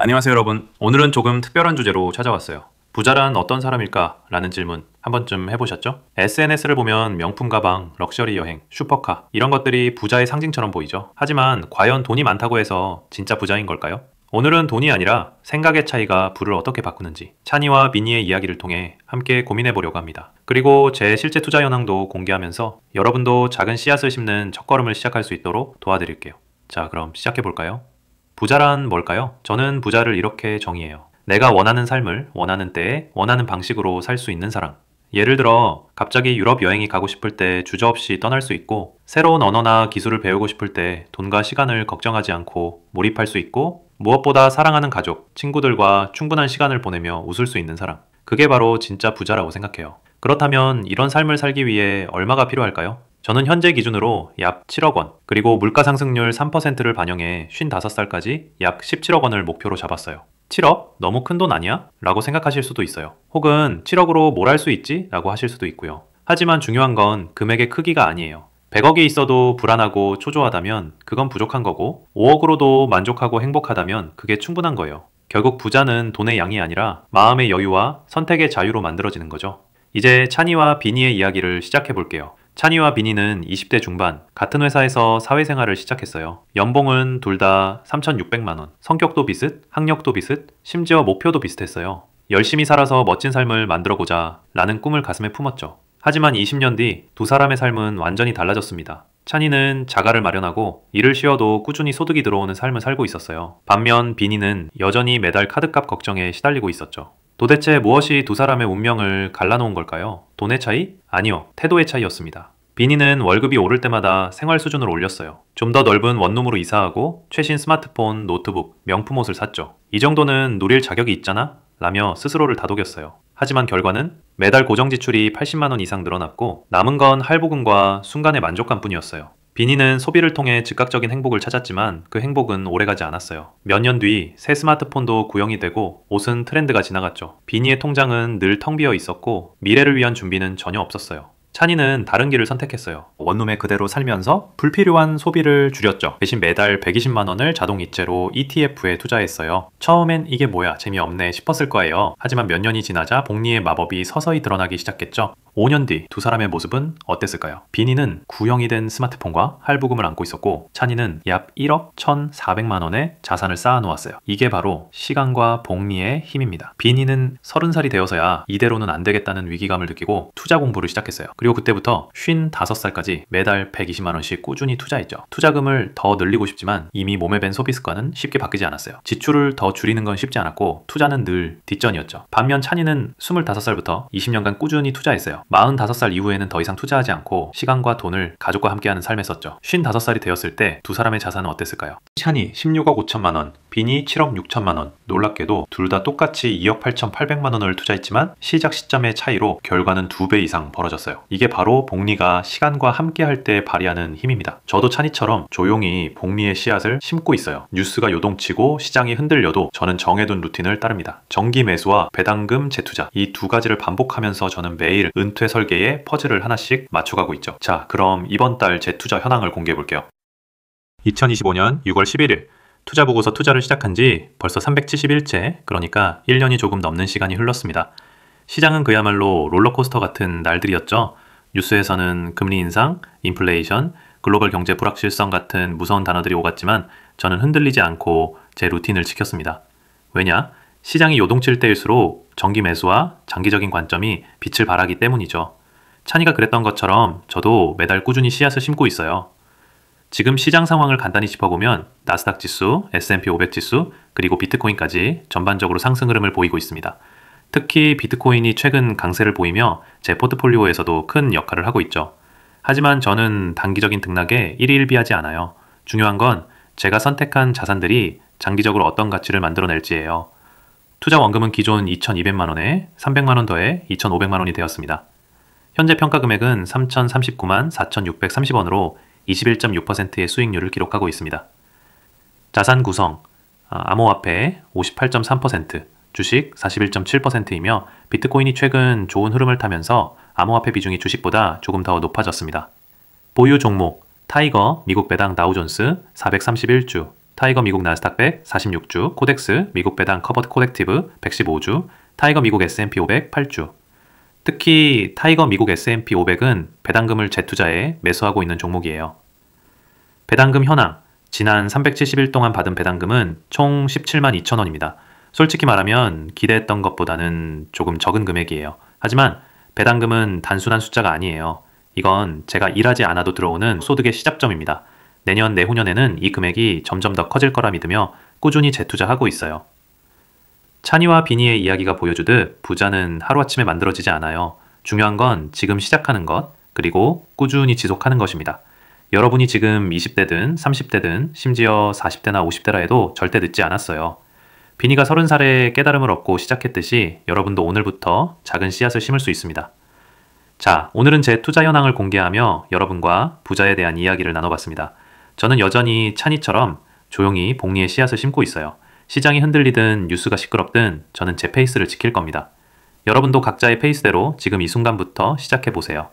안녕하세요 여러분. 오늘은 조금 특별한 주제로 찾아왔어요. 부자란 어떤 사람일까? 라는 질문 한 번쯤 해보셨죠? SNS를 보면 명품 가방, 럭셔리 여행, 슈퍼카 이런 것들이 부자의 상징처럼 보이죠. 하지만 과연 돈이 많다고 해서 진짜 부자인 걸까요? 오늘은 돈이 아니라 생각의 차이가 부를 어떻게 바꾸는지 찬이와 미니의 이야기를 통해 함께 고민해 보려고 합니다. 그리고 제 실제 투자 현황도 공개하면서 여러분도 작은 씨앗을 심는 첫걸음을 시작할 수 있도록 도와드릴게요. 자, 그럼 시작해 볼까요? 부자란 뭘까요? 저는 부자를 이렇게 정의해요. 내가 원하는 삶을 원하는 때에 원하는 방식으로 살 수 있는 사람. 예를 들어 갑자기 유럽 여행이 가고 싶을 때 주저없이 떠날 수 있고, 새로운 언어나 기술을 배우고 싶을 때 돈과 시간을 걱정하지 않고 몰입할 수 있고, 무엇보다 사랑하는 가족, 친구들과 충분한 시간을 보내며 웃을 수 있는 사람. 그게 바로 진짜 부자라고 생각해요. 그렇다면 이런 삶을 살기 위해 얼마가 필요할까요? 저는 현재 기준으로 약 7억 원, 그리고 물가 상승률 3%를 반영해 55살까지 약 17억 원을 목표로 잡았어요. 7억? 너무 큰 돈 아니야? 라고 생각하실 수도 있어요. 혹은 7억으로 뭘 할 수 있지? 라고 하실 수도 있고요. 하지만 중요한 건 금액의 크기가 아니에요. 100억이 있어도 불안하고 초조하다면 그건 부족한 거고, 5억으로도 만족하고 행복하다면 그게 충분한 거예요. 결국 부자는 돈의 양이 아니라 마음의 여유와 선택의 자유로 만들어지는 거죠. 이제 찬이와 비니의 이야기를 시작해 볼게요. 찬이와 비니는 20대 중반, 같은 회사에서 사회생활을 시작했어요. 연봉은 둘 다 3,600만 원. 성격도 비슷, 학력도 비슷, 심지어 목표도 비슷했어요. 열심히 살아서 멋진 삶을 만들어보자 라는 꿈을 가슴에 품었죠. 하지만 20년 뒤 두 사람의 삶은 완전히 달라졌습니다. 찬이는 자가를 마련하고 일을 쉬어도 꾸준히 소득이 들어오는 삶을 살고 있었어요. 반면 비니는 여전히 매달 카드값 걱정에 시달리고 있었죠. 도대체 무엇이 두 사람의 운명을 갈라놓은 걸까요? 돈의 차이? 아니요, 태도의 차이였습니다. 비니는 월급이 오를 때마다 생활 수준을 올렸어요. 좀 더 넓은 원룸으로 이사하고 최신 스마트폰, 노트북, 명품 옷을 샀죠. 이 정도는 누릴 자격이 있잖아? 라며 스스로를 다독였어요. 하지만 결과는 매달 고정 지출이 80만 원 이상 늘어났고, 남은 건 할부금과 순간의 만족감뿐이었어요. 비니는 소비를 통해 즉각적인 행복을 찾았지만 그 행복은 오래가지 않았어요. 몇 년 뒤 새 스마트폰도 구형이 되고 옷은 트렌드가 지나갔죠. 비니의 통장은 늘 텅 비어 있었고 미래를 위한 준비는 전혀 없었어요. 찬이는 다른 길을 선택했어요. 원룸에 그대로 살면서 불필요한 소비를 줄였죠. 대신 매달 120만 원을 자동 이체로 ETF에 투자했어요. 처음엔 이게 뭐야 재미없네 싶었을 거예요. 하지만 몇 년이 지나자 복리의 마법이 서서히 드러나기 시작했죠. 5년 뒤 두 사람의 모습은 어땠을까요? 비니는 구형이 된 스마트폰과 할부금을 안고 있었고, 찬이는 약 1억 1,400만 원의 자산을 쌓아놓았어요. 이게 바로 시간과 복리의 힘입니다. 비니는 30살이 되어서야 이대로는 안 되겠다는 위기감을 느끼고 투자 공부를 시작했어요. 그리고 그때부터 55살까지 매달 120만 원씩 꾸준히 투자했죠. 투자금을 더 늘리고 싶지만 이미 몸에 밴 소비 습관은 쉽게 바뀌지 않았어요. 지출을 더 줄이는 건 쉽지 않았고 투자는 늘 뒷전이었죠. 반면 찬이는 25살부터 20년간 꾸준히 투자했어요. 45살 이후에는 더 이상 투자하지 않고 시간과 돈을 가족과 함께하는 삶에 썼죠. 55살이 되었을 때 두 사람의 자산은 어땠을까요? 찬이 16억 5천만 원, 비니 7억 6천만 원. 놀랍게도 둘 다 똑같이 2억 8,800만 원을 투자했지만 시작 시점의 차이로 결과는 2배 이상 벌어졌어요. 이게 바로 복리가 시간과 함께할 때 발휘하는 힘입니다. 저도 찬이처럼 조용히 복리의 씨앗을 심고 있어요. 뉴스가 요동치고 시장이 흔들려도 저는 정해둔 루틴을 따릅니다. 정기 매수와 배당금 재투자, 이 두 가지를 반복하면서 저는 매일 은퇴 설계에 퍼즐을 하나씩 맞춰가고 있죠. 자, 그럼 이번 달 재투자 현황을 공개해 볼게요. 2025년 6월 11일 투자보고서 투자를 시작한 지 벌써 371째, 그러니까 1년이 조금 넘는 시간이 흘렀습니다. 시장은 그야말로 롤러코스터 같은 날들이었죠. 뉴스에서는 금리 인상, 인플레이션, 글로벌 경제 불확실성 같은 무서운 단어들이 오갔지만 저는 흔들리지 않고 제 루틴을 지켰습니다. 왜냐? 시장이 요동칠 때일수록 정기 매수와 장기적인 관점이 빛을 발하기 때문이죠. 찬이가 그랬던 것처럼 저도 매달 꾸준히 씨앗을 심고 있어요. 지금 시장 상황을 간단히 짚어보면 나스닥 지수, S&P 500 지수, 그리고 비트코인까지 전반적으로 상승 흐름을 보이고 있습니다. 특히 비트코인이 최근 강세를 보이며 제 포트폴리오에서도 큰 역할을 하고 있죠. 하지만 저는 단기적인 등락에 일희일비하지 않아요. 중요한 건 제가 선택한 자산들이 장기적으로 어떤 가치를 만들어낼지예요. 투자 원금은 기존 2,200만 원에 300만 원 더해 2,500만 원이 되었습니다. 현재 평가 금액은 3,039만 4,630원으로 21.6%의 수익률을 기록하고 있습니다. 자산 구성, 암호화폐 58.3%, 주식 41.7%이며 비트코인이 최근 좋은 흐름을 타면서 암호화폐 비중이 주식보다 조금 더 높아졌습니다. 보유 종목, 타이거, 미국 배당 다우존스 431주, 타이거 미국 나스닥 100 46주, 코덱스 미국 배당 커버드 콜렉티브 115주, 타이거 미국 S&P 500 8주. 특히 타이거 미국 S&P 500은 배당금을 재투자해 매수하고 있는 종목이에요. 배당금 현황, 지난 370일 동안 받은 배당금은 총 17만 2천 원입니다. 솔직히 말하면 기대했던 것보다는 조금 적은 금액이에요. 하지만 배당금은 단순한 숫자가 아니에요. 이건 제가 일하지 않아도 들어오는 소득의 시작점입니다. 내년, 내후년에는 이 금액이 점점 더 커질 거라 믿으며 꾸준히 재투자하고 있어요. 찬이와 비니의 이야기가 보여주듯 부자는 하루아침에 만들어지지 않아요. 중요한 건 지금 시작하는 것, 그리고 꾸준히 지속하는 것입니다. 여러분이 지금 20대든 30대든 심지어 40대나 50대라 해도 절대 늦지 않았어요. 비니가 30살에 깨달음을 얻고 시작했듯이 여러분도 오늘부터 작은 씨앗을 심을 수 있습니다. 자, 오늘은 제 투자 현황을 공개하며 여러분과 부자에 대한 이야기를 나눠봤습니다. 저는 여전히 찬이처럼 조용히 복리의 씨앗을 심고 있어요. 시장이 흔들리든 뉴스가 시끄럽든 저는 제 페이스를 지킬 겁니다. 여러분도 각자의 페이스대로 지금 이 순간부터 시작해보세요.